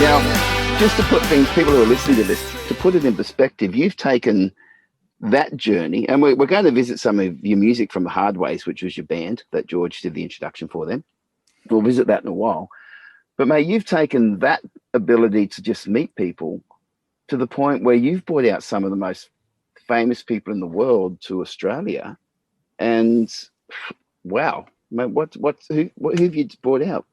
Now, just to put things, people who are listening to this, to put it in perspective, you've taken that journey, and we're going to visit some of your music from the Hard Ways, which was your band that George did the introduction for them. We'll visit that in a while. But mate, you've taken that ability to just meet people to the point where you've brought out some of the most famous people in the world to Australia. And wow, mate, who have you brought out?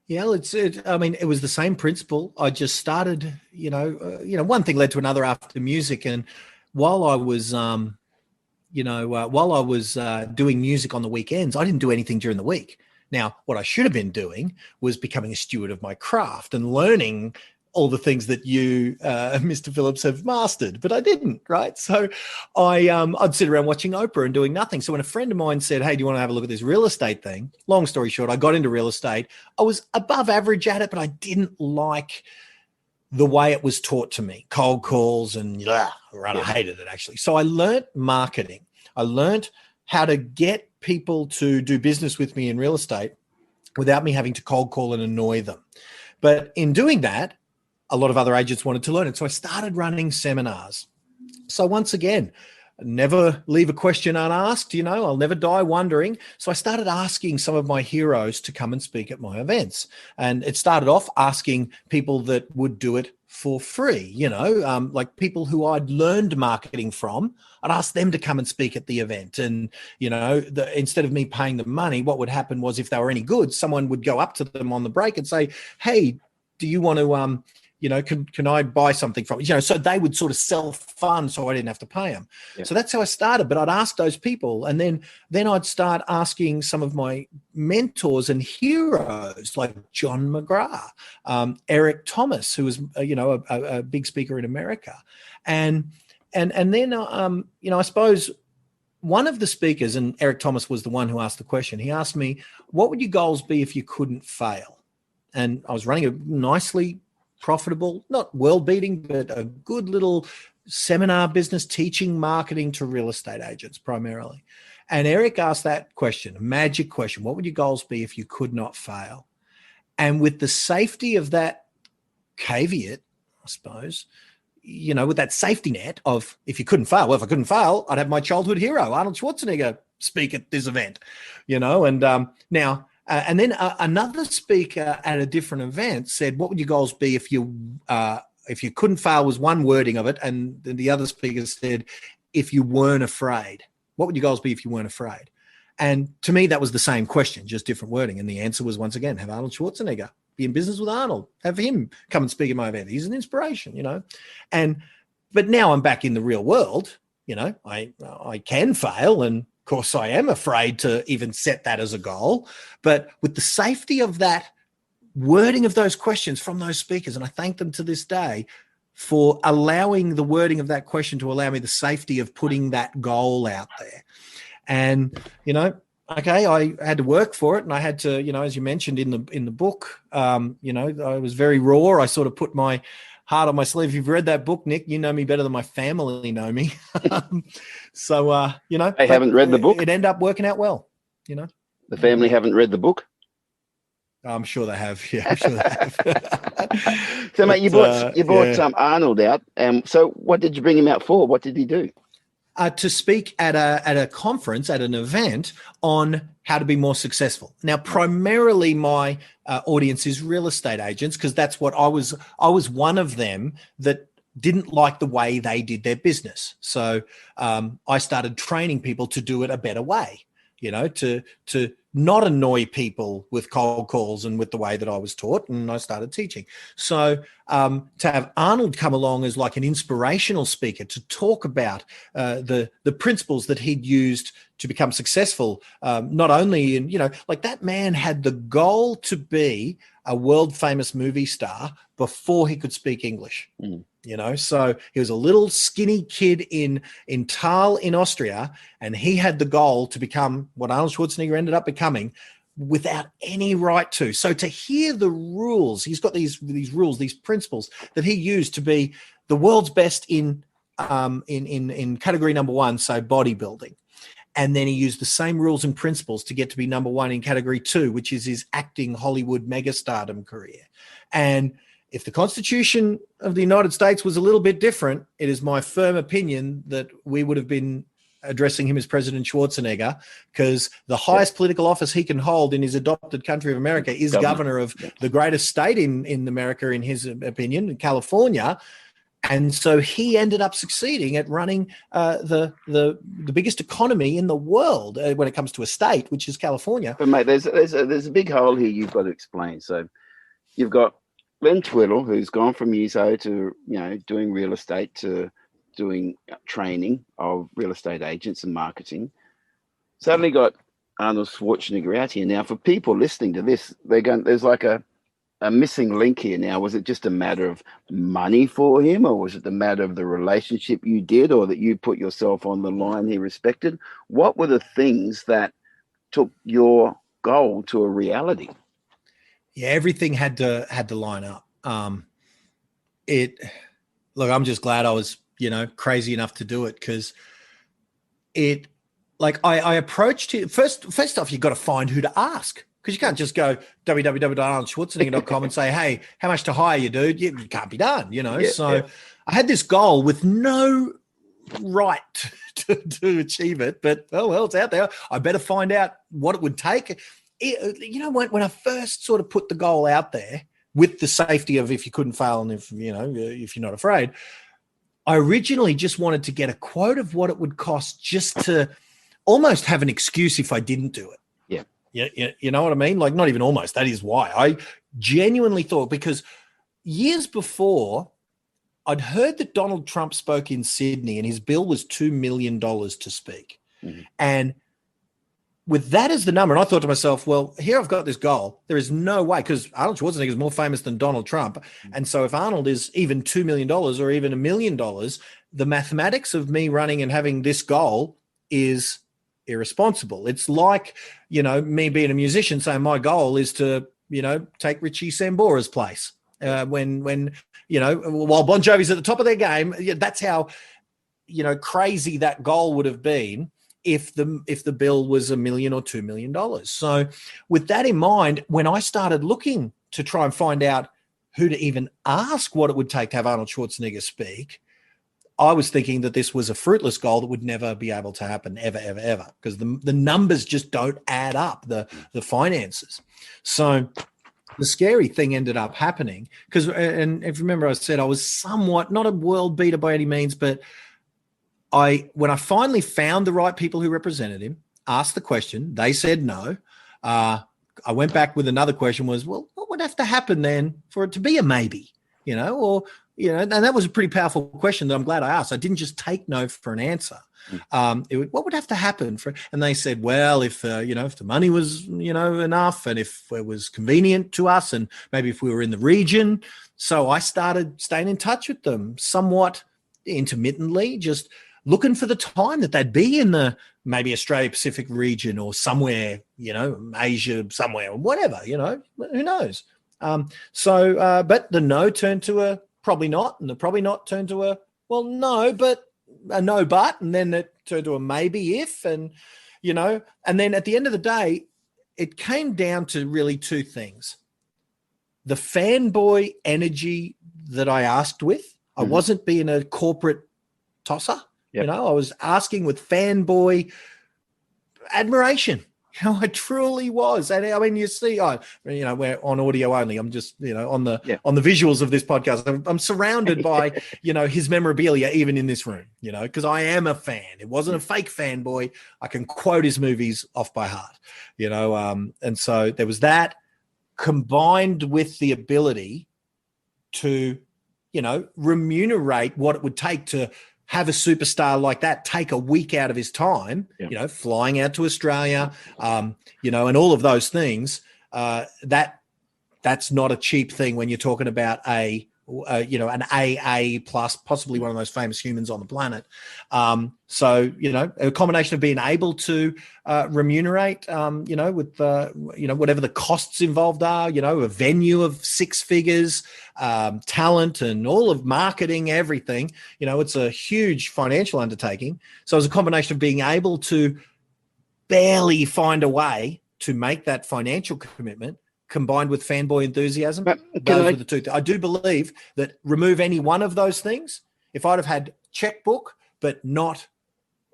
Yeah, it was the same principle. I just started, one thing led to another after music. And while I was, doing music on the weekends, I didn't do anything during the week. Now, what I should have been doing was becoming a steward of my craft and learning all the things that you, Mr. Phillips, have mastered, but I didn't, right? So I'd sit around watching Oprah and doing nothing. So when a friend of mine said, hey, do you want to have a look at this real estate thing? Long story short, I got into real estate. I was above average at it, but I didn't like the way it was taught to me, cold calls and I hated it actually. So I learned marketing. I learned how to get people to do business with me in real estate without me having to cold call and annoy them. But in doing that, a lot of other agents wanted to learn it. So I started running seminars. So once again, never leave a question unasked, I'll never die wondering. So I started asking some of my heroes to come and speak at my events. And it started off asking people that would do it for free, like people who I'd learned marketing from. I'd ask them to come and speak at the event. And, instead of me paying them money, what would happen was if they were any good, someone would go up to them on the break and say, hey, do you want to, can I buy something from you? So they would sort of self-fund so I didn't have to pay them. Yeah. So that's how I started. But I'd ask those people, and then I'd start asking some of my mentors and heroes like John McGrath, Eric Thomas, who was a big speaker in America, and then I suppose one of the speakers, and Eric Thomas was the one who asked the question. He asked me, "What would your goals be if you couldn't fail?" And I was running a nicely profitable, not world-beating, but a good little seminar business teaching marketing to real estate agents primarily. And Eric asked that question, a magic question. What would your goals be if you could not fail? And with the safety of that caveat, I suppose, with that safety net of if you couldn't fail, well, if I couldn't fail, I'd have my childhood hero, Arnold Schwarzenegger, speak at this event, and now, and then another speaker at a different event said, what would your goals be if you couldn't fail was one wording of it. And then the other speaker said, if you weren't afraid, what would your goals be if you weren't afraid? And to me, that was the same question, just different wording. And the answer was, once again, have Arnold Schwarzenegger, be in business with Arnold, have him come and speak at my event. He's an inspiration, but now I'm back in the real world. I can fail, and of course, I am afraid to even set that as a goal, but with the safety of that wording of those questions from those speakers, and I thank them to this day for allowing the wording of that question to allow me the safety of putting that goal out there. And, okay, I had to work for it, and I had to, as you mentioned in the book, I was very raw. I sort of put my heart on my sleeve. If you've read that book, Nick, you know me better than my family know me. So, they haven't read the book. It ended up working out well, The family haven't read the book. I'm sure they have. Yeah, I'm sure they have. So, mate, you brought Arnold out. So what did you bring him out for? What did he do? To speak at a conference, at an event on how to be more successful. Now, primarily my audience is real estate agents, because that's what I was one of them that didn't like the way they did their business. So I started training people to do it a better way, to not annoy people with cold calls and with the way that I was taught, and I started teaching. So to have Arnold come along as like an inspirational speaker to talk about the principles that he'd used to become successful, not only in, like that man had the goal to be a world famous movie star before he could speak English. So he was a little skinny kid in Thal in Austria, and he had the goal to become what Arnold Schwarzenegger ended up becoming without any right to. So to hear the rules, he's got these rules, these principles that he used to be the world's best in in category number one, so bodybuilding. And then he used the same rules and principles to get to be number one in category two, which is his acting Hollywood megastardom career. And if the Constitution of the United States was a little bit different, it is my firm opinion that we would have been addressing him as President Schwarzenegger, because the highest political office he can hold in his adopted country of America is governor of the greatest state in America, in his opinion, California. And so he ended up succeeding at running the biggest economy in the world when it comes to a state, which is California. But mate, there's a big hole here you've got to explain. So you've got Glenn Twiddle, who's gone from USO to doing real estate to doing training of real estate agents and marketing. Suddenly got Arnold Schwarzenegger out here. Now, for people listening to this, there's like a missing link here now. Was it just a matter of money for him, or was it the matter of the relationship you did, or that you put yourself on the line he respected? What were the things that took your goal to a reality? Yeah, everything had to line up. Look, I'm just glad I was, crazy enough to do it, because I approached it first off, you've got to find who to ask. Because you can't just go www.arnoldschwarzenegger.com and say, hey, how much to hire you, dude? It can't be done, I had this goal with no right to achieve it, but it's out there. I better find out what it would take. When I first sort of put the goal out there with the safety of if you couldn't fail and if you're not afraid, I originally just wanted to get a quote of what it would cost just to almost have an excuse if I didn't do it. Yeah, you know what I mean? Like, not even almost. That is why I genuinely thought, because years before, I'd heard that Donald Trump spoke in Sydney and his bill was $2 million to speak. Mm-hmm. And with that as the number, and I thought to myself, well, here I've got this goal. There is no way, because Arnold Schwarzenegger is more famous than Donald Trump. Mm-hmm. And so if Arnold is even $2 million or even $1 million, the mathematics of me running and having this goal is irresponsible. It's like, me being a musician saying my goal is to, take Richie Sambora's place. When while Bon Jovi's at the top of their game, that's how, crazy that goal would have been if the bill was $1 million or $2 million. So with that in mind, when I started looking to try and find out who to even ask what it would take to have Arnold Schwarzenegger speak, I was thinking that this was a fruitless goal that would never be able to happen, ever, ever, ever, because the numbers just don't add up, the finances. So the scary thing ended up happening, because, and if you remember, I said I was somewhat, not a world beater by any means, but when I finally found the right people who represented him, asked the question, they said no. I went back with another question, was, well, what would have to happen then for it to be a maybe, and that was a pretty powerful question that I'm glad I asked. I didn't just take no for an answer. What would have to happen and they said, well, if the money was, enough, and if it was convenient to us, and maybe if we were in the region. So I started staying in touch with them somewhat intermittently, just looking for the time that they'd be in the maybe Australia Pacific region or somewhere, Asia somewhere, or whatever, who knows? But the no turned to a probably not, and the probably not turned to a, well, no, but a no, but, and then it turned to a maybe if, and, and then at the end of the day, it came down to really two things. The fanboy energy that I asked with, I wasn't being a corporate tosser, I was asking with fanboy admiration. I truly was. And I mean, you see, we're on audio only. I'm just, on the visuals of this podcast, I'm surrounded by, his memorabilia, even in this room, because I am a fan. It wasn't a fake fanboy. I can quote his movies off by heart, and so there was that, combined with the ability to, remunerate what it would take to have a superstar like that take a week out of his time, flying out to Australia, and all of those things. That's not a cheap thing when you're talking about a an AA plus, possibly one of the most famous humans on the planet. So, a combination of being able to remunerate, with, whatever the costs involved are, a venue of 6 figures, talent and all of marketing, everything, it's a huge financial undertaking. So it's a combination of being able to barely find a way to make that financial commitment combined with fanboy enthusiasm. Those were the two. I do believe that remove any one of those things. If I'd have had checkbook, but not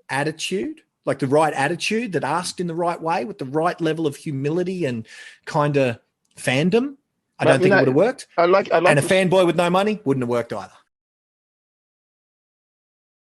attitude, like the right attitude that asked in the right way with the right level of humility and kind of fandom, I don't think it would have worked. I like and a fanboy with no money wouldn't have worked either.